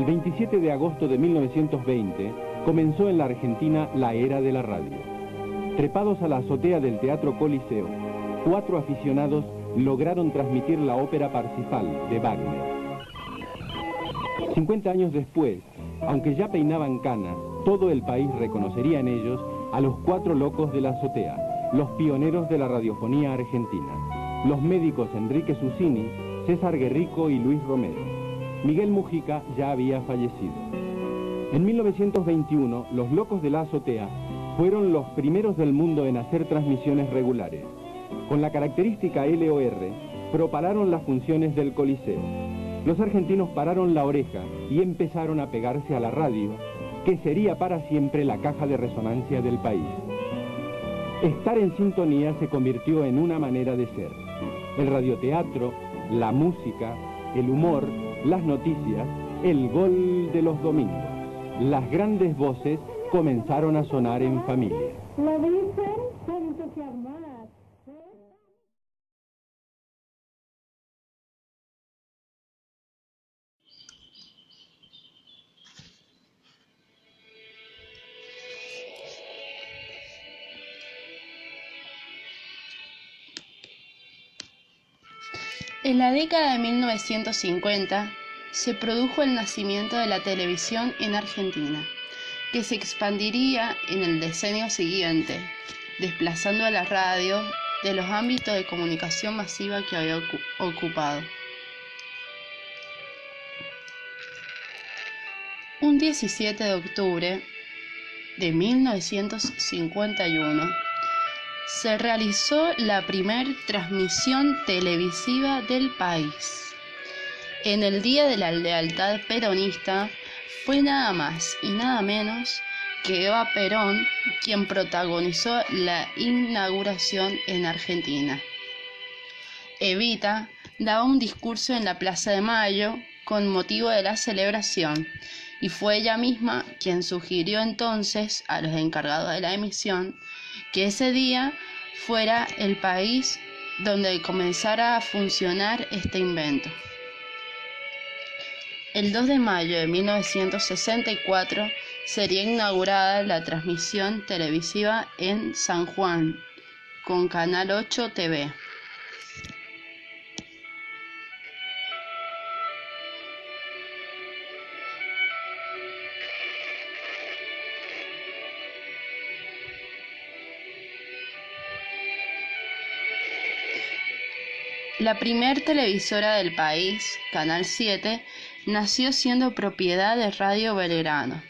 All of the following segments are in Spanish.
27 de agosto de 1920 comenzó en la Argentina la era de la radio. Trepados a la azotea del Teatro Coliseo, 4 aficionados lograron transmitir la ópera Parsifal de Wagner. 50 años después, aunque ya peinaban canas, todo el país reconocería en ellos a los 4 locos de la azotea, los pioneros de la radiofonía argentina, los médicos Enrique Susini, César Guerrico y Luis Romero. Miguel Mujica ya había fallecido. En 1921, los locos de la azotea fueron los primeros del mundo en hacer transmisiones regulares. Con la característica LOR, propalaron las funciones del Coliseo. Los argentinos pararon la oreja y empezaron a pegarse a la radio, que sería para siempre la caja de resonancia del país. Estar en sintonía se convirtió en una manera de ser. El radioteatro, la música, el humor, las noticias, el gol de los domingos. Las grandes voces comenzaron a sonar en familia. Lo dicen sin entusiasmar. En la década de 1950 se produjo el nacimiento de la televisión en Argentina, que se expandiría en el decenio siguiente, desplazando a la radio de los ámbitos de comunicación masiva que había ocupado. Un 17 de octubre de 1951 se realizó la primera transmisión televisiva del país. En el Día de la Lealtad Peronista fue nada más y nada menos que Eva Perón quien protagonizó la inauguración en Argentina. Evita daba un discurso en la Plaza de Mayo con motivo de la celebración y fue ella misma quien sugirió entonces a los encargados de la emisión que ese día fuera el país donde comenzara a funcionar este invento. El 2 de mayo de 1964 sería inaugurada la transmisión televisiva en San Juan, con Canal 8 TV. La primer televisora del país, Canal 7, nació siendo propiedad de Radio Belgrano.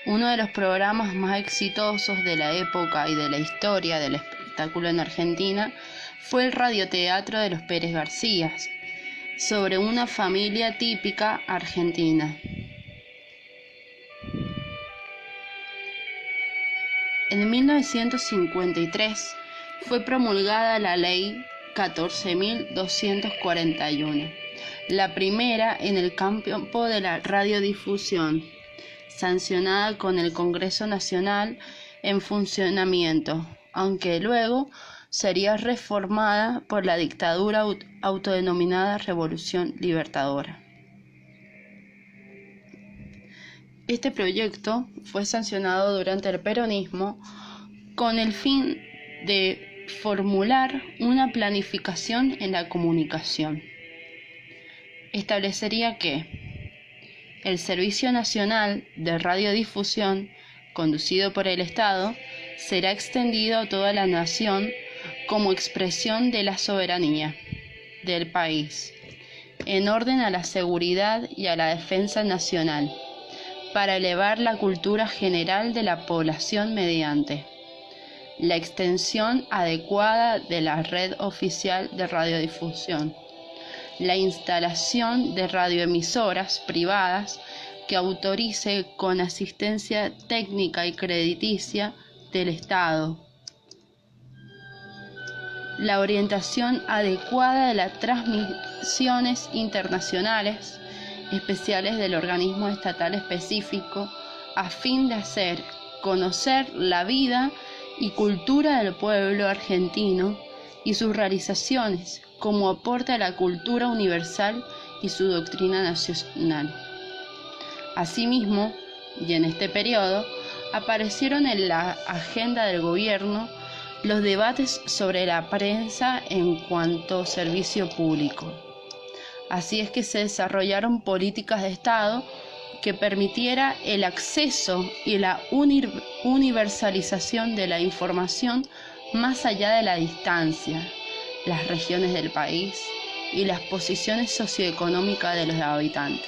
Uno de los programas más exitosos de la época y de la historia del espectáculo en Argentina fue el radioteatro de los Pérez García, sobre una familia típica argentina. En 1953 fue promulgada la Ley 14.241, la primera en el campo de la radiodifusión, sancionada con el Congreso Nacional en funcionamiento, aunque luego sería reformada por la dictadura autodenominada Revolución Libertadora. Este proyecto fue sancionado durante el peronismo con el fin de formular una planificación en la comunicación. Establecería que el Servicio Nacional de Radiodifusión, conducido por el Estado, será extendido a toda la nación como expresión de la soberanía del país, en orden a la seguridad y a la defensa nacional, para elevar la cultura general de la población mediante la extensión adecuada de la red oficial de radiodifusión, la instalación de radioemisoras privadas que autorice con asistencia técnica y crediticia del Estado, la orientación adecuada de las transmisiones internacionales especiales del organismo estatal específico a fin de hacer conocer la vida y cultura del pueblo argentino y sus realizaciones como aporte a la cultura universal y su doctrina nacional. Asimismo, y en este periodo, aparecieron en la agenda del gobierno los debates sobre la prensa en cuanto servicio público. Así es que se desarrollaron políticas de Estado que permitiera el acceso y la universalización de la información más allá de la distancia, las regiones del país y las posiciones socioeconómicas de los habitantes.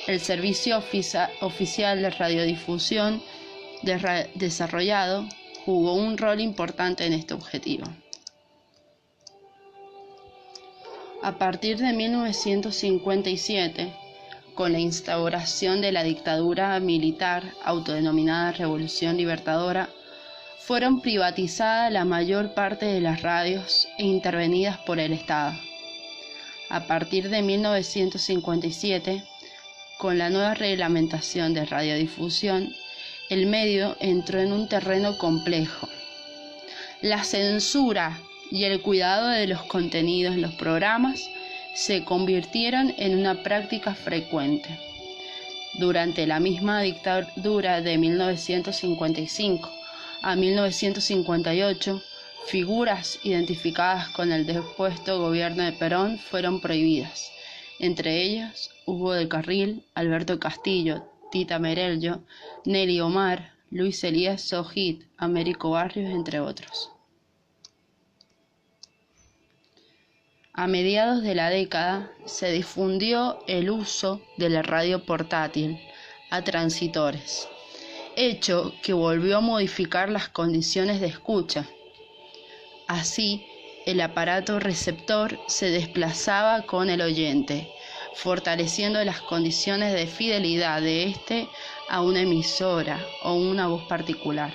El servicio oficial de radiodifusión desarrollado jugó un rol importante en este objetivo. A partir de 1957, con la instauración de la dictadura militar autodenominada Revolución Libertadora, fueron privatizadas la mayor parte de las radios e intervenidas por el Estado. A partir de 1957, con la nueva reglamentación de radiodifusión, el medio entró en un terreno complejo. La censura y el cuidado de los contenidos en los programas se convirtieron en una práctica frecuente. Durante la misma dictadura de 1955 a 1958, figuras identificadas con el depuesto gobierno de Perón fueron prohibidas. Entre ellas, Hugo de Carril, Alberto Castillo, Tita Merello, Nelly Omar, Luis Elías Sojit, Américo Barrios, entre otros. A mediados de la década se difundió el uso de la radio portátil a transitores, hecho que volvió a modificar las condiciones de escucha. Así, el aparato receptor se desplazaba con el oyente, fortaleciendo las condiciones de fidelidad de éste a una emisora o una voz particular.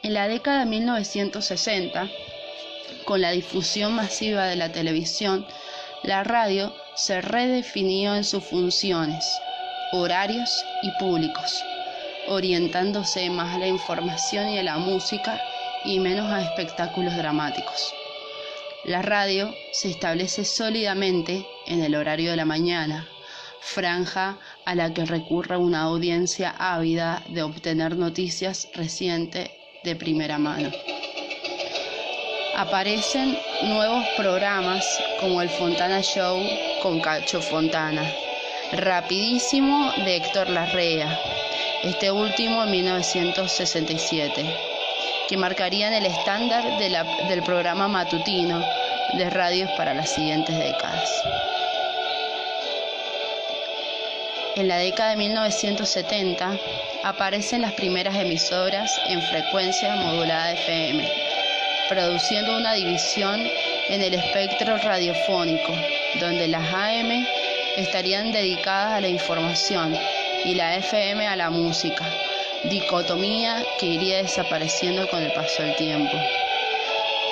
En la década de 1960, con la difusión masiva de la televisión, la radio se redefinió en sus funciones, horarios y públicos, orientándose más a la información y a la música y menos a espectáculos dramáticos. La radio se establece sólidamente en el horario de la mañana, franja a la que recurre una audiencia ávida de obtener noticias recientes de primera mano. Aparecen nuevos programas como el Fontana Show con Cacho Fontana, Rapidísimo de Héctor Larrea, este último en 1967, que marcarían el estándar del programa matutino de radios para las siguientes décadas. En la década de 1970 aparecen las primeras emisoras en frecuencia modulada FM, produciendo una división en el espectro radiofónico, donde las AM estarían dedicadas a la información y la FM a la música, dicotomía que iría desapareciendo con el paso del tiempo.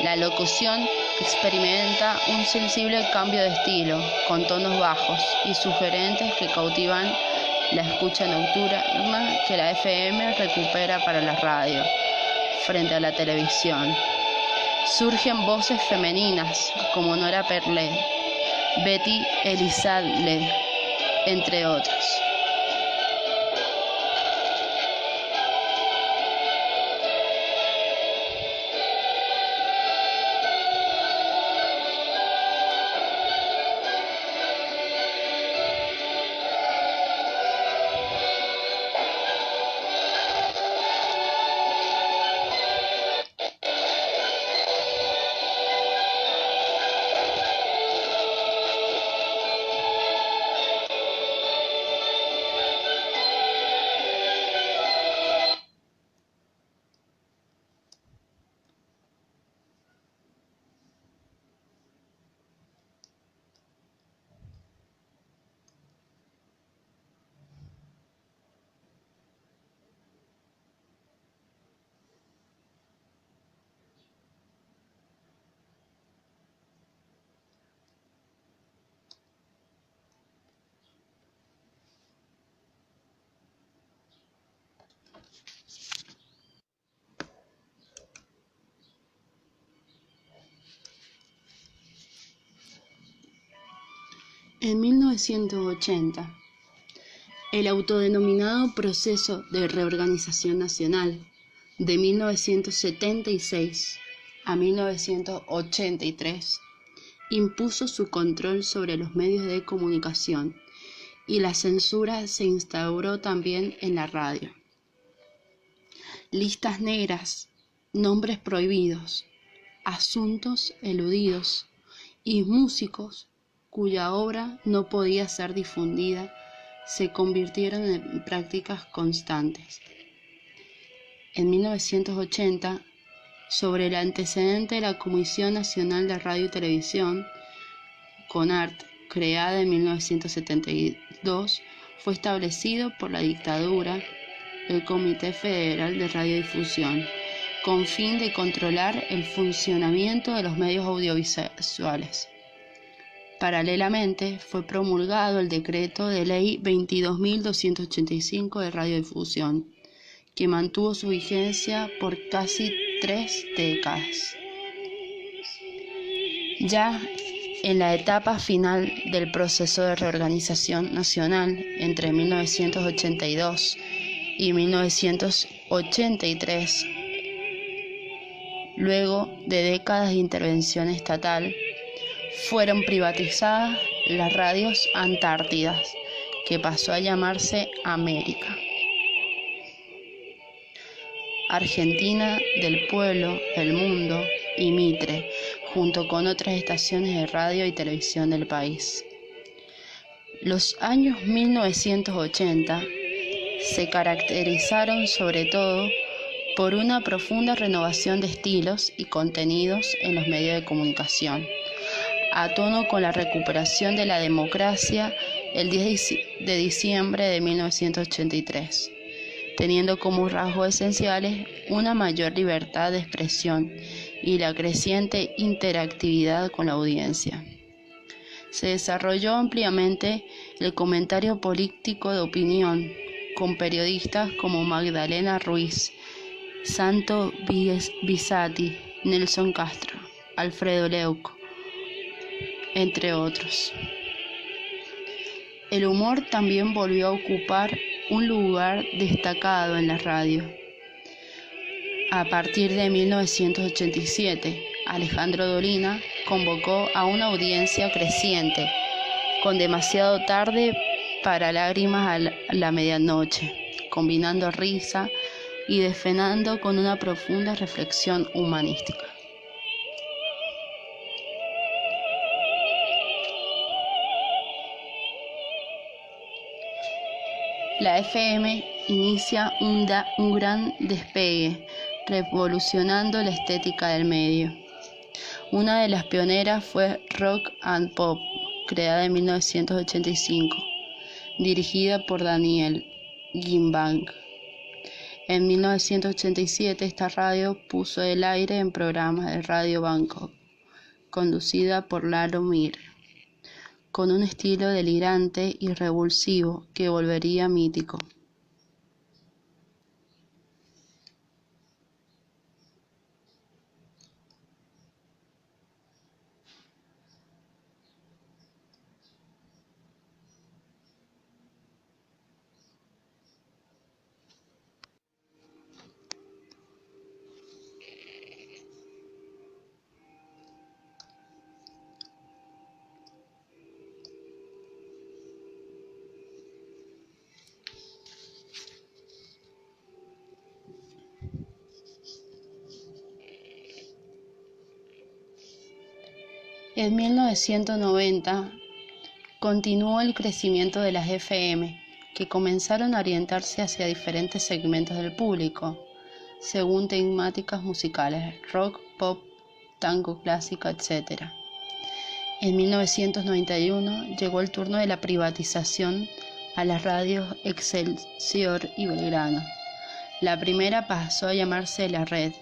La locución experimenta un sensible cambio de estilo, con tonos bajos y sugerentes que cautivan la escucha nocturna que la FM recupera para la radio, frente a la televisión. Surgen voces femeninas como Nora Perlé, Betty Elizalde, entre otros. En 1980, el autodenominado Proceso de Reorganización Nacional de 1976 a 1983 impuso su control sobre los medios de comunicación y la censura se instauró también en la radio. Listas negras, nombres prohibidos, asuntos eludidos y músicos cuya obra no podía ser difundida se convirtieron en prácticas constantes. En 1980, sobre el antecedente de la Comisión Nacional de Radio y Televisión, CONART, creada en 1972, fue establecido por la dictadura el Comité Federal de Radiodifusión, con fin de controlar el funcionamiento de los medios audiovisuales. Paralelamente, fue promulgado el Decreto de Ley 22.285 de Radiodifusión, que mantuvo su vigencia por casi 3 décadas. Ya en la etapa final del proceso de reorganización nacional entre 1982 y 1983, luego de décadas de intervención estatal, fueron privatizadas las radios antártidas, que pasó a llamarse América. Argentina, del Pueblo, El Mundo y Mitre, junto con otras estaciones de radio y televisión del país. Los años 1980 se caracterizaron sobre todo por una profunda renovación de estilos y contenidos en los medios de comunicación, a tono con la recuperación de la democracia el 10 de diciembre de 1983, teniendo como rasgos esenciales una mayor libertad de expresión y la creciente interactividad con la audiencia. Se desarrolló ampliamente el comentario político de opinión, con periodistas como Magdalena Ruiz, Santo Bisatti, Nelson Castro, Alfredo Leuco, entre otros. El humor también volvió a ocupar un lugar destacado en la radio. A partir de 1987, Alejandro Dolina convocó a una audiencia creciente, con Demasiado tarde para lágrimas a la medianoche, combinando risa y desfenando con una profunda reflexión humanística. La FM inicia un gran despegue, revolucionando la estética del medio. Una de las pioneras fue Rock and Pop, creada en 1985, dirigida por Daniel Ginbank. En 1987 esta radio puso el aire en programas de Radio Bangkok, conducida por Lalo Mir, con un estilo delirante y revulsivo que volvería mítico. En 1990 continuó el crecimiento de las FM, que comenzaron a orientarse hacia diferentes segmentos del público, según temáticas musicales, rock, pop, tango clásico, etc. En 1991 llegó el turno de la privatización a las radios Excelsior y Belgrano. La primera pasó a llamarse La Red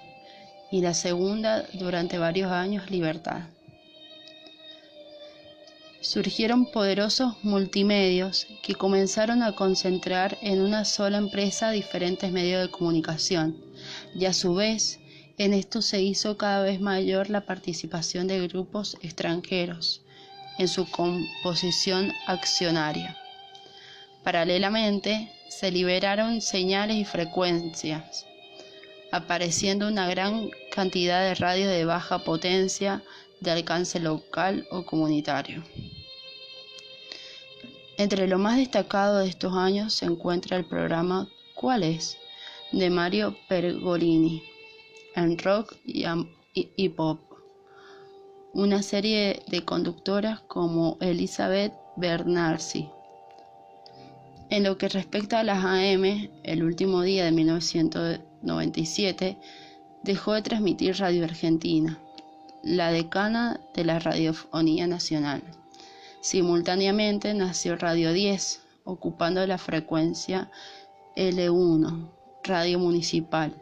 y la segunda, durante varios años, Libertad. Surgieron poderosos multimedios que comenzaron a concentrar en una sola empresa diferentes medios de comunicación, y a su vez en esto se hizo cada vez mayor la participación de grupos extranjeros en su composición accionaria. Paralelamente, se liberaron señales y frecuencias, apareciendo una gran cantidad de radios de baja potencia de alcance local o comunitario. Entre lo más destacado de estos años se encuentra el programa ¿Cuál es?, de Mario Pergolini, en rock y pop. Una serie de conductoras como Elizabeth Bernarzi. En lo que respecta a las AM, el último día de 1997 dejó de transmitir Radio Argentina, la decana de la radiofonía nacional. Simultáneamente nació Radio 10, ocupando la frecuencia L1, Radio Municipal,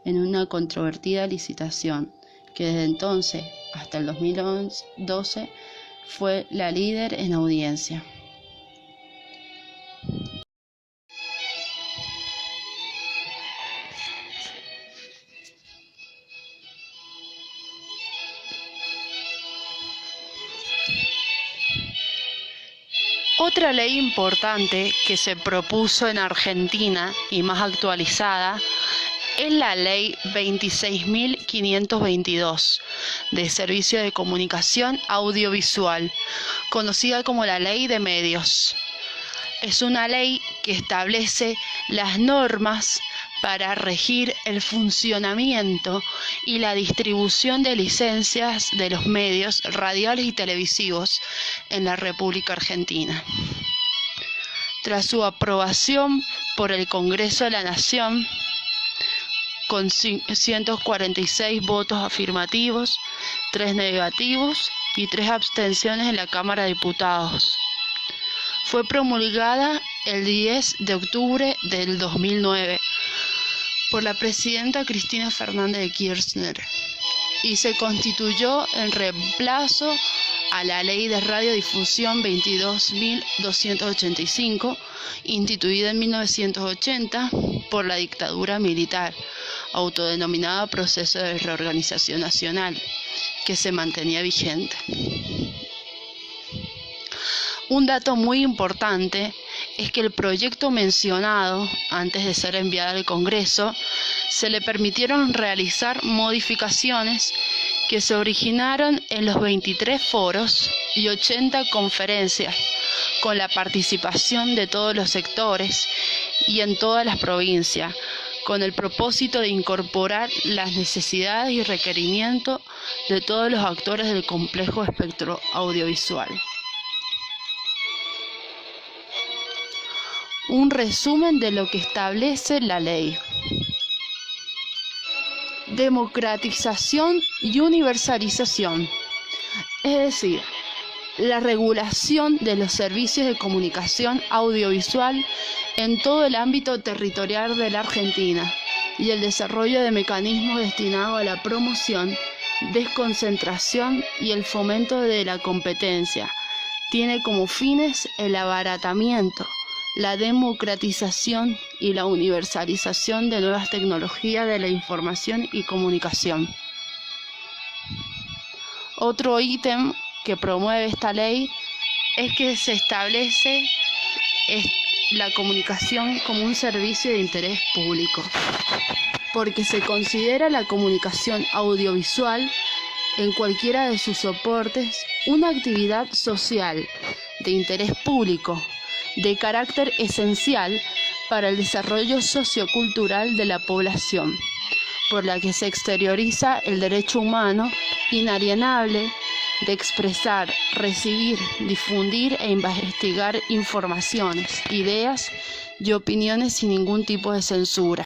en una controvertida licitación que desde entonces hasta el 2012 fue la líder en audiencia. Otra ley importante que se propuso en Argentina y más actualizada es la Ley 26.522 de Servicio de Comunicación Audiovisual, conocida como la Ley de Medios. Es una ley que establece las normas para regir el funcionamiento y la distribución de licencias de los medios radiales y televisivos en la República Argentina. Tras su aprobación por el Congreso de la Nación, con 146 votos afirmativos, 3 negativos y 3 abstenciones en la Cámara de Diputados, fue promulgada el 10 de octubre del 2009 por la presidenta Cristina Fernández de Kirchner y se constituyó en reemplazo a la Ley de Radiodifusión 22.285, instituida en 1980 por la dictadura militar, autodenominada Proceso de Reorganización Nacional, que se mantenía vigente. Un dato muy importante es que el proyecto mencionado, antes de ser enviado al Congreso, se le permitieron realizar modificaciones que se originaron en los 23 foros y 80 conferencias, con la participación de todos los sectores y en todas las provincias, con el propósito de incorporar las necesidades y requerimientos de todos los actores del complejo espectro audiovisual. Un resumen de lo que establece la ley. Democratización y universalización, es decir, la regulación de los servicios de comunicación audiovisual en todo el ámbito territorial de la Argentina y el desarrollo de mecanismos destinados a la promoción, desconcentración y el fomento de la competencia. Tiene como fines el abaratamiento, la democratización y la universalización de nuevas tecnologías de la información y comunicación. Otro ítem que promueve esta ley es que se establece la comunicación como un servicio de interés público, porque se considera la comunicación audiovisual en cualquiera de sus soportes una actividad social de interés público, de carácter esencial para el desarrollo sociocultural de la población, por la que se exterioriza el derecho humano inalienable de expresar, recibir, difundir e investigar informaciones, ideas y opiniones sin ningún tipo de censura.